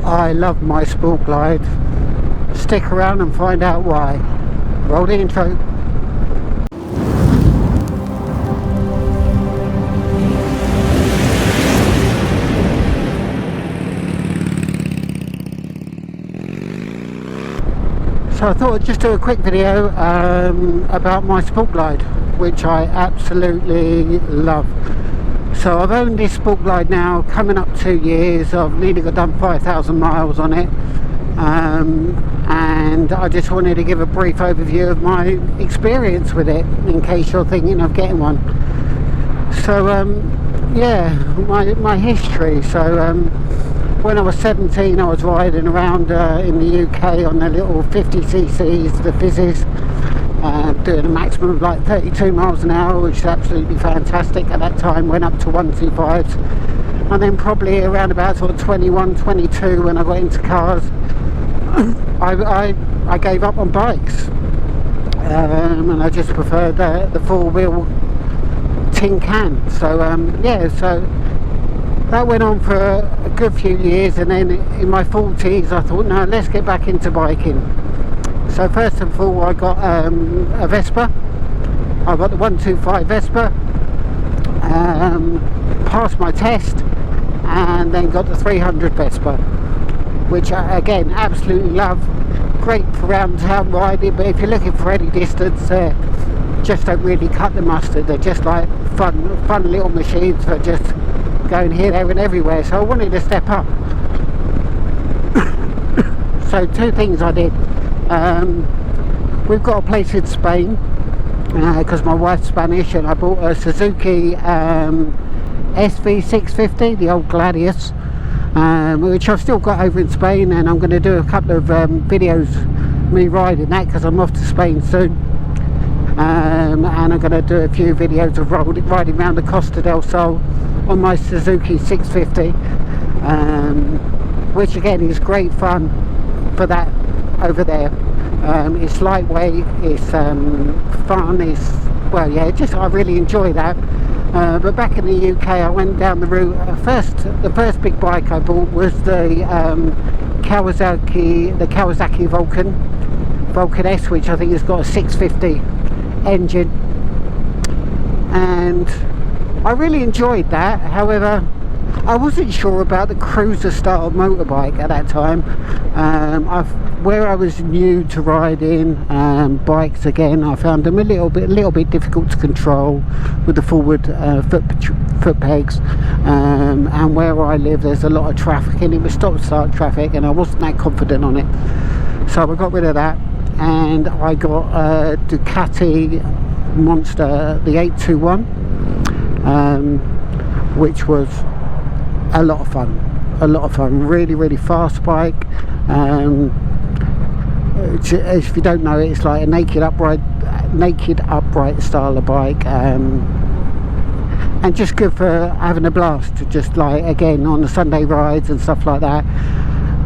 I love my sport glide. Stick around and find out why. Roll the intro. So I thought I'd just do a quick video about my sport glide, which I absolutely love. So I've owned this sport glide now coming up 2 years. I've nearly got done 5,000 miles on it, and I just wanted to give a brief overview of my experience with it in case you're thinking of getting one. So yeah, my history. So when I was 17, I was riding around in the UK on the little 50cc's, the fizzes, doing a maximum of like 32 miles an hour, which is absolutely fantastic at that time. Went up to 125s, and then probably around about sort of 21, 22 when I got into cars, I gave up on bikes, and I just preferred the four-wheel tin can. So yeah, so that went on for a good few years, and then in my 40s I thought, no, let's get back into biking. So first of all, I got a Vespa. I got the 125 Vespa, passed my test, and then got the 300 Vespa, which I, again, absolutely love. Great for round town riding, but if you're looking for any distance, just don't really cut the mustard. They're just like fun little machines for just going here, there and everywhere. So I wanted to step up. So two things I did. We've got a place in Spain because my wife's Spanish, and I bought a Suzuki SV650, the old Gladius, which I've still got over in Spain, and I'm going to do a couple of videos me riding that because I'm off to Spain soon, and I'm going to do a few videos of riding around the Costa del Sol on my Suzuki 650, which again is great fun for that over there. It's lightweight, it's fun, it's, well, yeah, just I really enjoy that. But back in the UK, I went down the route. The first big bike I bought was the Kawasaki Vulcan S, which I think has got a 650 engine, and I really enjoyed that. However, I wasn't sure about the cruiser style motorbike at that time. Where I was new to riding bikes, again, I found them a little bit difficult to control with the forward foot pegs, and where I live there's a lot of traffic, and it was stop-start traffic, and I wasn't that confident on it. So I got rid of that, and I got a Ducati Monster, the 821, which was a lot of fun, really fast bike. If you don't know it, it's like a naked upright style of bike, and just good for having a blast, just like again on the Sunday rides and stuff like that.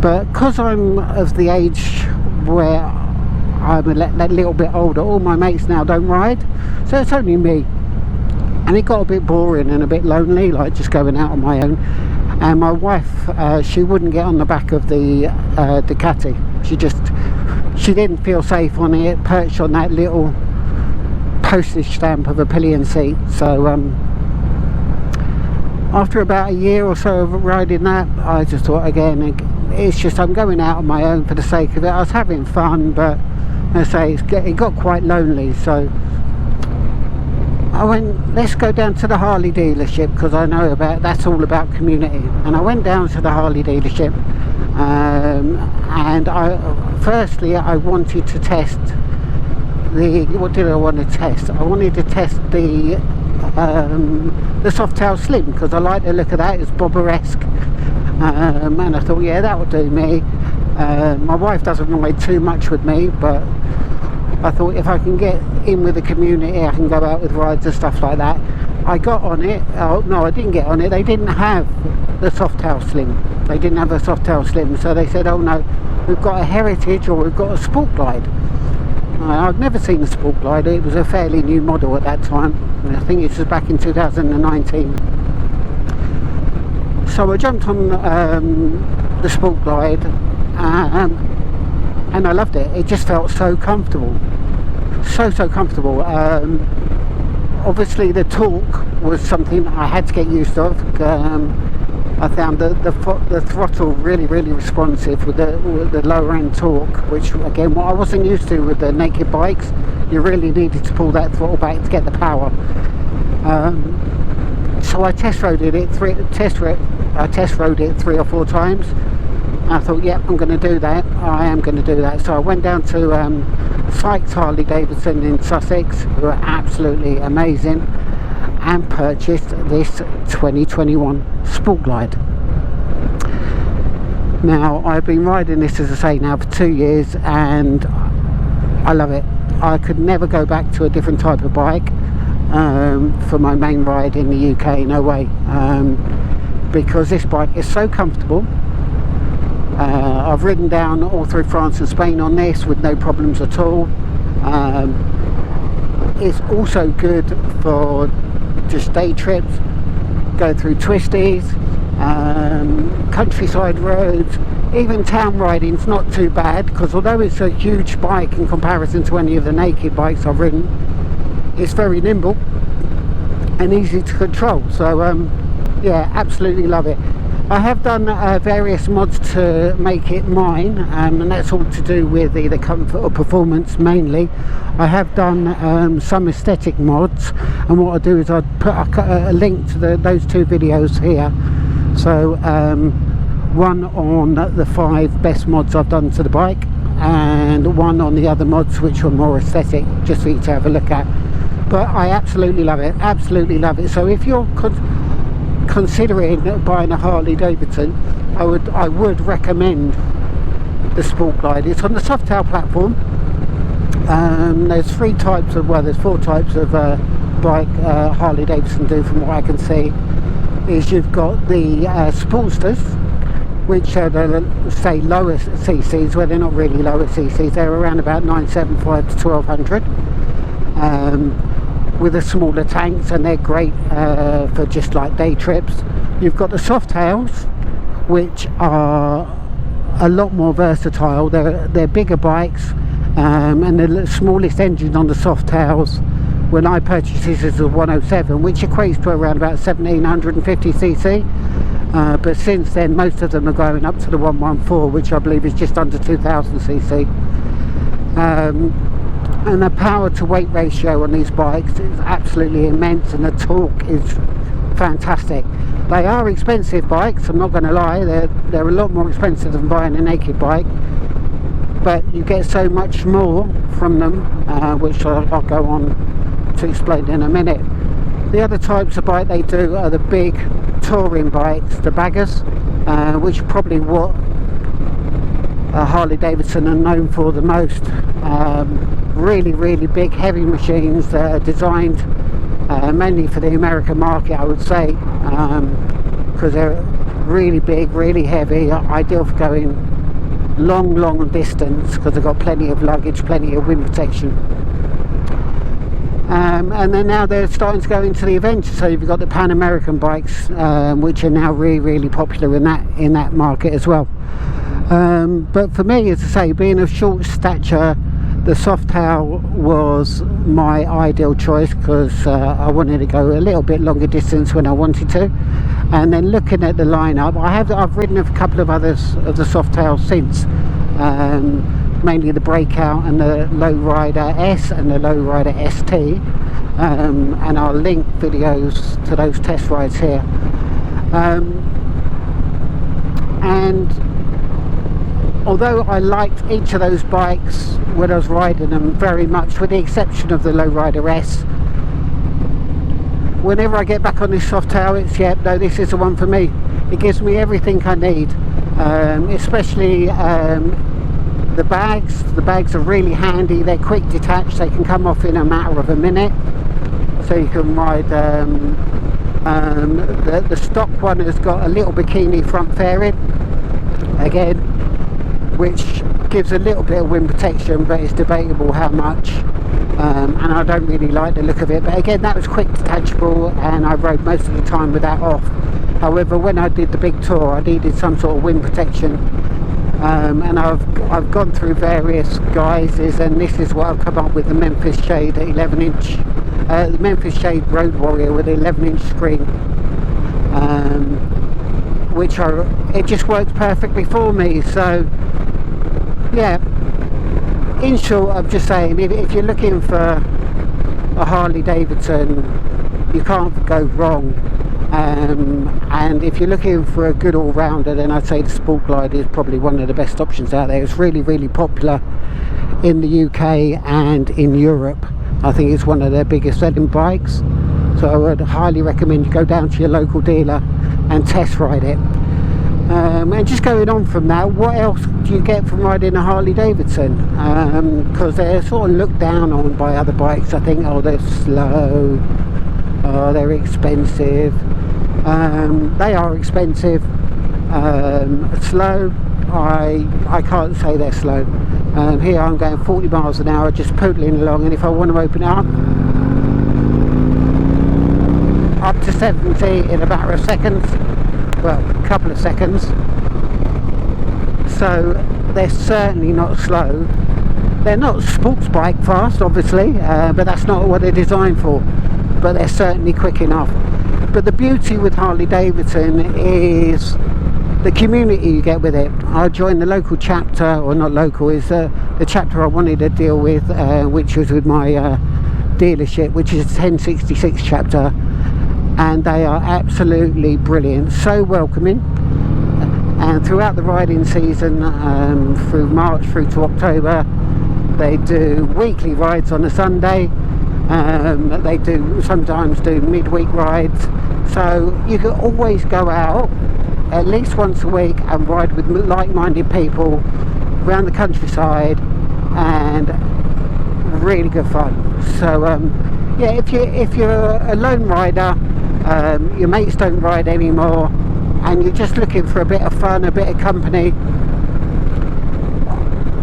But because I'm of the age where I'm a little bit older, all my mates now don't ride, so it's only me, and it got a bit boring and a bit lonely, like just going out on my own. And my wife, she wouldn't get on the back of the Ducati. She didn't feel safe on it, perched on that little postage stamp of a pillion seat. So after about a year or so of riding that, I just thought, again, it's just I'm going out on my own for the sake of it. I was having fun, but as I say, it got quite lonely. So I went, let's go down to the Harley dealership, because I know that's all about community. And I went down to the Harley dealership, and firstly I wanted to test what did I want to test? I wanted to test the Softail Slim, because I like the look of that. It's Bobber-esque, and I thought, yeah, that would do me. My wife doesn't ride too much with me, but I thought if I can get in with the community, I can go out with rides and stuff like that. I got on it. Oh no, I didn't get on it. They didn't have the Softail Slim. They didn't have a Softail Slim, so they said, oh no, we've got a Heritage or we've got a Sport Glide. I'd never seen a Sport Glide. It was a fairly new model at that time. I think it was back in 2019. So I jumped on the Sport Glide, and I loved it. It just felt so comfortable, so comfortable. Obviously the torque was something I had to get used to. I found the throttle really responsive with the lower end torque, which again, what I wasn't used to with the naked bikes. You really needed to pull that throttle back to get the power. So I test rode it 3 or 4 times. I thought, yep, I'm going to do that. I am going to do that. So I went down to Sykes Harley Davidson in Sussex, who are absolutely amazing, and purchased this 2021 Sport Glide. Now, I've been riding this, as I say, now for 2 years, and I love it. I could never go back to a different type of bike for my main ride in the UK, no way, because this bike is so comfortable. I've ridden down all through France and Spain on this with no problems at all. It's also good for just day trips, go through twisties, countryside roads, even town riding's not too bad, because although it's a huge bike in comparison to any of the naked bikes I've ridden, it's very nimble and easy to control. So yeah, absolutely love it. I have done various mods to make it mine, and that's all to do with either comfort or performance mainly. I have done some aesthetic mods, and what I do is I put a link to those 2 videos here. So one on the 5 best mods I've done to the bike, and one on the other mods which were more aesthetic, just for you to have a look at. But I absolutely love it, absolutely love it. So if you're considering buying a Harley Davidson, I would recommend the Sport Glide. It's on the Softail platform. There's 4 types of bike Harley Davidson do, from what I can see. Is you've got the Sportsters, which are the, say, lower cc's. Well, they're not really lower cc's, they're around about 975 to 1200, with the smaller tanks, and they're great for just like day trips. You've got the Softails, which are a lot more versatile. They're bigger bikes, and the smallest engine on the Softails, when I purchased this, is a 107, which equates to around about 1750cc, but since then most of them are going up to the 114, which I believe is just under 2000cc. And the power to weight ratio on these bikes is absolutely immense, and the torque is fantastic. They are expensive bikes, I'm not going to lie, they're a lot more expensive than buying a naked bike, but you get so much more from them, which I'll go on to explain in a minute. The other types of bike they do are the big touring bikes, the baggers, which are probably what Harley Davidson are known for the most. Really big heavy machines that are designed mainly for the American market, I would say, because they're really big, really heavy, ideal for going long distance, because they've got plenty of luggage, plenty of wind protection. And then now they're starting to go into the adventure, so you've got the Pan American bikes, which are now really popular in that market as well. But for me, as I say, being of short stature, the Softail was my ideal choice, because I wanted to go a little bit longer distance when I wanted to. And then looking at the lineup, I've ridden a couple of others of the Softail since, mainly the Breakout and the Lowrider S and the Lowrider ST, and I'll link videos to those test rides here. And although I liked each of those bikes when I was riding them very much, with the exception of the Lowrider S, whenever I get back on this Softail, it's, yeah, no, this is the one for me. It gives me everything I need, especially the bags. The bags are really handy, they're quick detached, they can come off in a matter of a minute, so you can ride. The stock one has got a little bikini front fairing, again, which gives a little bit of wind protection, but it's debatable how much, and I don't really like the look of it. But again, that was quick detachable, and I rode most of the time with that off. However, when I did the big tour, I needed some sort of wind protection, and I've gone through various guises, and this is what I've come up with: the Memphis Shade 11-inch, the Memphis Shade Road Warrior with an 11-inch screen, which it just works perfectly for me. So yeah, in short, I'm just saying, if you're looking for a Harley Davidson, you can't go wrong. And if you're looking for a good all-rounder, then I'd say the Sport Glide is probably one of the best options out there. It's really, really popular in the UK and in Europe. I think it's one of their biggest selling bikes, so I would highly recommend you go down to your local dealer and test ride it. And just going on from that, what else do you get from riding a Harley Davidson? Because they're sort of looked down on by other bikes. I think, oh, they're slow, oh, they're expensive. They are expensive. Slow, I can't say they're slow. Here I'm going 40 miles an hour, just pootling along, and if I want to open it up to 70 in a matter of seconds, well, a couple of seconds. So they're certainly not slow. They're not sports bike fast, obviously, but that's not what they're designed for. But they're certainly quick enough. But the beauty with Harley Davidson is the community you get with it. I joined the local chapter, or not local, is the chapter I wanted to deal with, which was with my dealership, which is 1066 chapter, and they are absolutely brilliant, so welcoming. And throughout the riding season, through March through to October, they do weekly rides on a Sunday. They do sometimes do midweek rides, so you can always go out at least once a week and ride with like-minded people around the countryside, and really good fun. So yeah, if you're a lone rider, your mates don't ride anymore, and you're just looking for a bit of fun, a bit of company,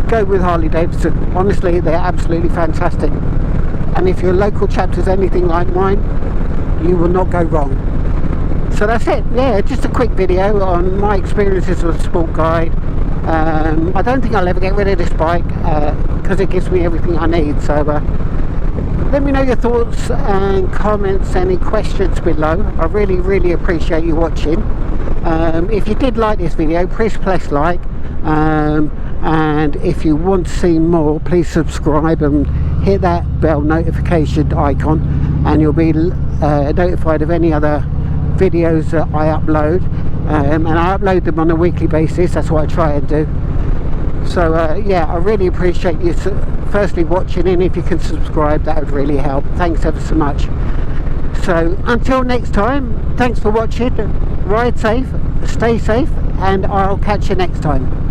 go with Harley Davidson. Honestly, they're absolutely fantastic. And if your local chapter is anything like mine, you will not go wrong. So that's it. Yeah, just a quick video on my experiences with Sport Guide. I don't think I'll ever get rid of this bike because it gives me everything I need. So let me know your thoughts and comments, any questions below. I really, really appreciate you watching. If you did like this video, please press like. And if you want to see more, please subscribe and hit that bell notification icon, and you'll be notified of any other videos that I upload, and I upload them on a weekly basis. That's what I try and do. So yeah, I really appreciate you firstly watching, and if you can subscribe, that would really help. Thanks ever so much. So until next time, thanks for watching. Ride safe, stay safe, and I'll catch you next time.